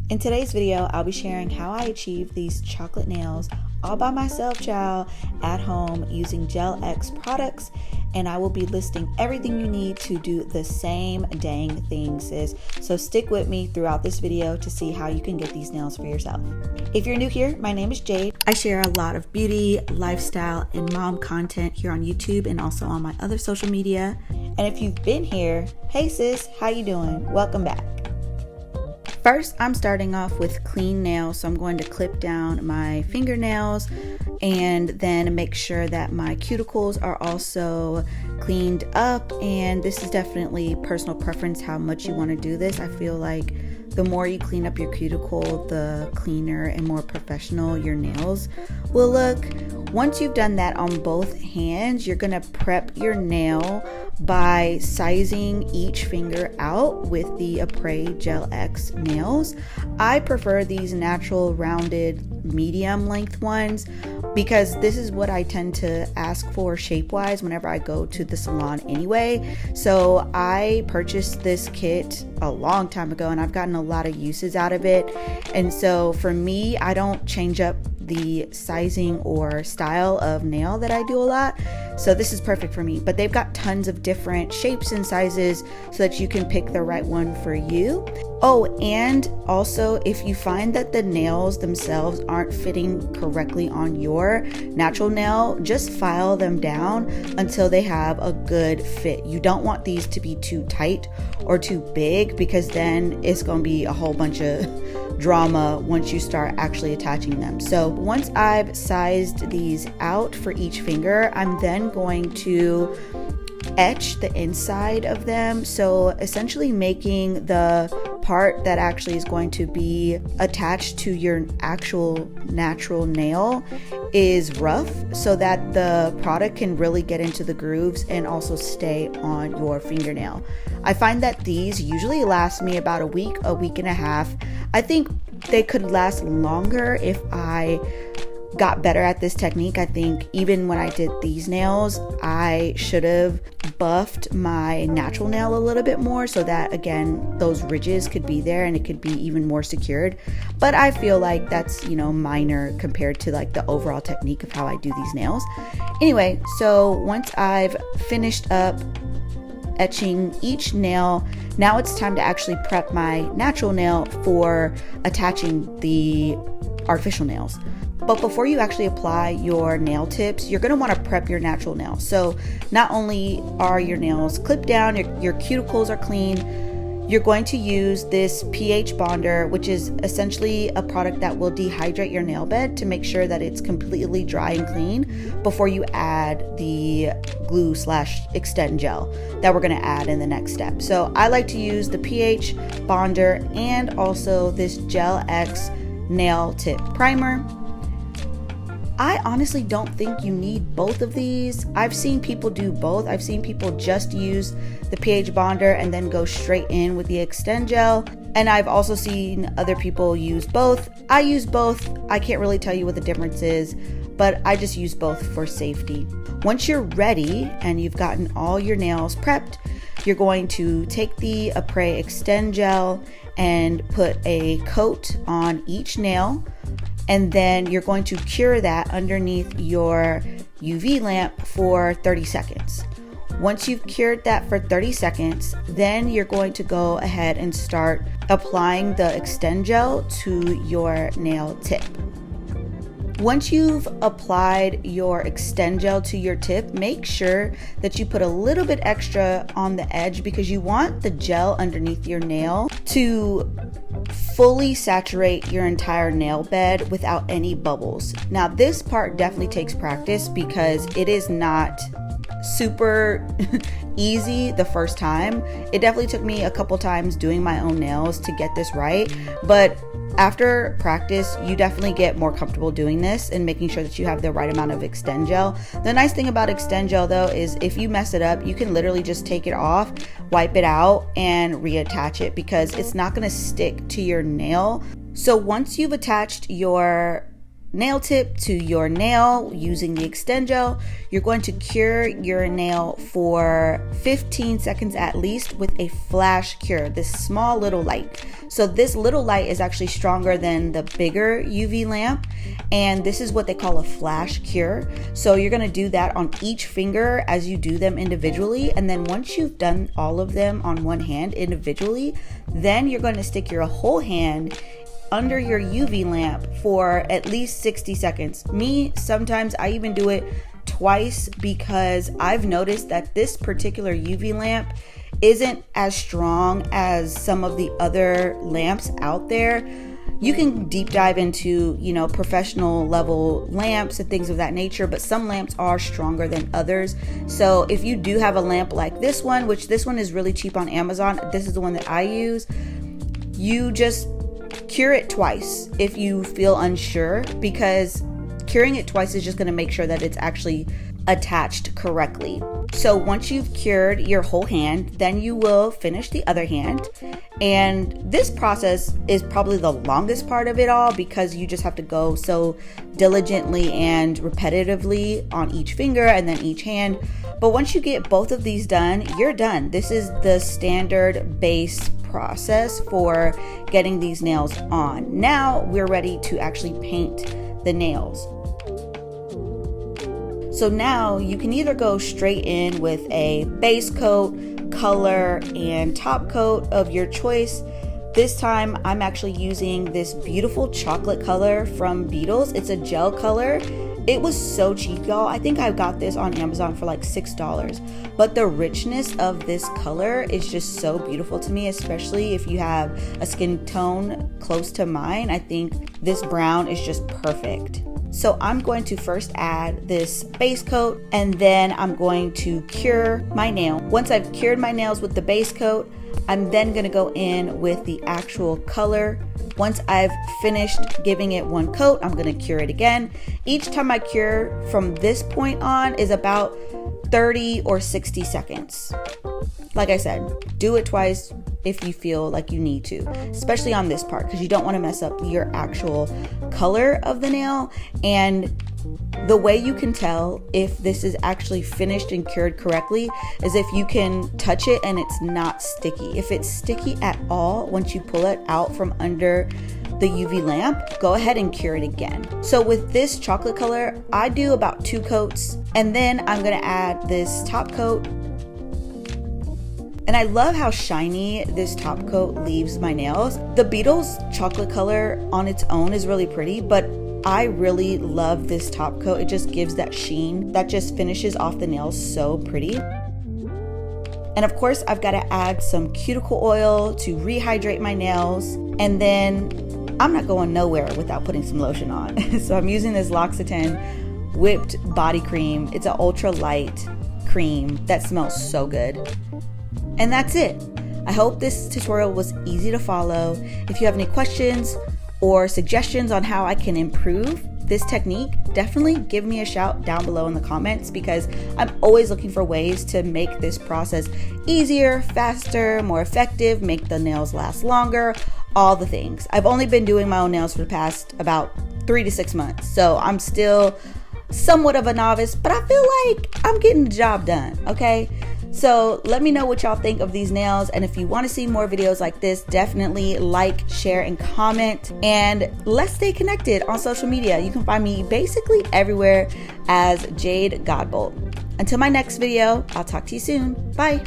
In today's video, I'll be sharing how I achieved these chocolate nails all by myself, child, at home using gelx products, and I will be listing everything you need to do the same dang thing, sis. So stick with me throughout this video to see how you can get these nails for yourself. If you're new here, my name is Jade. I share a lot of beauty, lifestyle, and mom content here on YouTube and also on my other social media. And if you've been here, hey sis, how you doing? Welcome back. First, I'm starting off with clean nails, so I'm going to clip down my fingernails and then make sure that my cuticles are also cleaned up. And this is definitely personal preference how much you want to do this. I feel like the more you clean up your cuticle, the cleaner and more professional your nails will look. Once you've done that on both hands, you're gonna prep your nail by sizing each finger out with the Apres gelx nails. I prefer these natural rounded medium length ones because this is what I tend to ask for shape wise whenever I go to the salon anyway. So I purchased this kit a long time ago and I've gotten a lot of uses out of it. And so for me, I don't change up the sizing or style of nail that I do a lot. So this is perfect for me, but they've got tons of different shapes and sizes so that you can pick the right one for you. Oh, and also if you find that the nails themselves aren't fitting correctly on your natural nail, just file them down until they have a good fit. You don't want these to be too tight or too big because then it's going to be a whole bunch of drama once you start actually attaching them. So once I've sized these out for each finger, I'm then going to etch the inside of them. So essentially making the part that actually is going to be attached to your actual natural nail is rough so that the product can really get into the grooves and also stay on your fingernail. I find that these usually last me about a week and a half. I think they could last longer if I got better at this technique. I think even when I did these nails, I should have buffed my natural nail a little bit more so that again those ridges could be there and it could be even more secured. But I feel like that's, you know, minor compared to like the overall technique of how I do these nails. Anyway, so once I've finished up etching each nail, now it's time to actually prep my natural nail for attaching the artificial nails. But before you actually apply your nail tips, you're going to want to prep your natural nail. So not only are your nails clipped down, your cuticles are clean, you're going to use this pH bonder, which is essentially a product that will dehydrate your nail bed to make sure that it's completely dry and clean before you add the glue/extend gel that we're going to add in the next step. So I like to use the pH bonder and also this gelx nail tip primer. I honestly don't think you need both of these. I've seen people do both. I've seen people just use the pH bonder and then go straight in with the extend gel. And I've also seen other people use both. I use both. I can't really tell you what the difference is, but I just use both for safety. Once you're ready and you've gotten all your nails prepped, you're going to take the Apres extend gel and put a coat on each nail. And then you're going to cure that underneath your UV lamp for 30 seconds. Once you've cured that for 30 seconds, then you're going to go ahead and start applying the extend gel to your nail tip. Once you've applied your extend gel to your tip, make sure that you put a little bit extra on the edge because you want the gel underneath your nail to fully saturate your entire nail bed without any bubbles. Now this part definitely takes practice because it is not super easy the first time. It definitely took me a couple times doing my own nails to get this right, but after practice, you definitely get more comfortable doing this and making sure that you have the right amount of extend gel. The nice thing about extend gel though is if you mess it up, you can literally just take it off, wipe it out, and reattach it because it's not going to stick to your nail. So once you've attached your nail tip to your nail using the extend gel. You're going to cure your nail for 15 seconds at least with a flash cure, this small little light. So this little light is actually stronger than the bigger UV lamp, and this is what they call a flash cure. So you're going to do that on each finger as you do them individually, and then once you've done all of them on one hand individually, then you're going to stick your whole hand under your UV lamp for at least 60 seconds. Me, sometimes I even do it twice because I've noticed that this particular UV lamp isn't as strong as some of the other lamps out there. You can deep dive into, professional level lamps and things of that nature, but some lamps are stronger than others. So if you do have a lamp like this one, which this one is really cheap on Amazon, this is the one that I use, you just cure it twice if you feel unsure, because curing it twice is just going to make sure that it's actually attached correctly. So once you've cured your whole hand, then you will finish the other hand. And this process is probably the longest part of it all, because you just have to go so diligently and repetitively on each finger and then each hand. But once you get both of these done, you're done. This is the standard base process for getting these nails on. Now we're ready to actually paint the nails. So now you can either go straight in with a base coat, color, and top coat of your choice. This time I'm actually using this beautiful chocolate color from Beetles. It's a gel color. It was so cheap, y'all. I think I got this on Amazon for like $6. But the richness of this color is just so beautiful to me, especially if you have a skin tone close to mine. I think this brown is just perfect. So I'm going to first add this base coat, and then I'm going to cure my nail. Once I've cured my nails with the base coat, I'm then going to go in with the actual color. Once I've finished giving it one coat, I'm going to cure it again. Each time I cure from this point on is about 30 or 60 seconds. Like I said, do it twice if you feel like you need to, especially on this part, because you don't want to mess up your actual color of the nail. And the way you can tell if this is actually finished and cured correctly is if you can touch it and it's not sticky. If it's sticky at all, once you pull it out from under the UV lamp, go ahead and cure it again. So with this chocolate color, I do about 2 coats, and then I'm gonna add this top coat. And I love how shiny this top coat leaves my nails. The Beetles chocolate color on its own is really pretty, but I really love this top coat. It just gives that sheen that just finishes off the nails so pretty. And of course, I've got to add some cuticle oil to rehydrate my nails. And then I'm not going nowhere without putting some lotion on. So I'm using this L'Occitane whipped body cream. It's an ultra light cream that smells so good. And that's it. I hope this tutorial was easy to follow. If you have any questions or suggestions on how I can improve this technique, definitely give me a shout down below in the comments, because I'm always looking for ways to make this process easier, faster, more effective, make the nails last longer, all the things. I've only been doing my own nails for the past about 3 to 6 months, so I'm still somewhat of a novice, but I feel like I'm getting the job done, okay? So let me know what y'all think of these nails, and if you want to see more videos like this, definitely like, share, and comment, and let's stay connected on social media. You can find me basically everywhere as Jade Godbolt. Until my next video, I'll talk to you soon. Bye.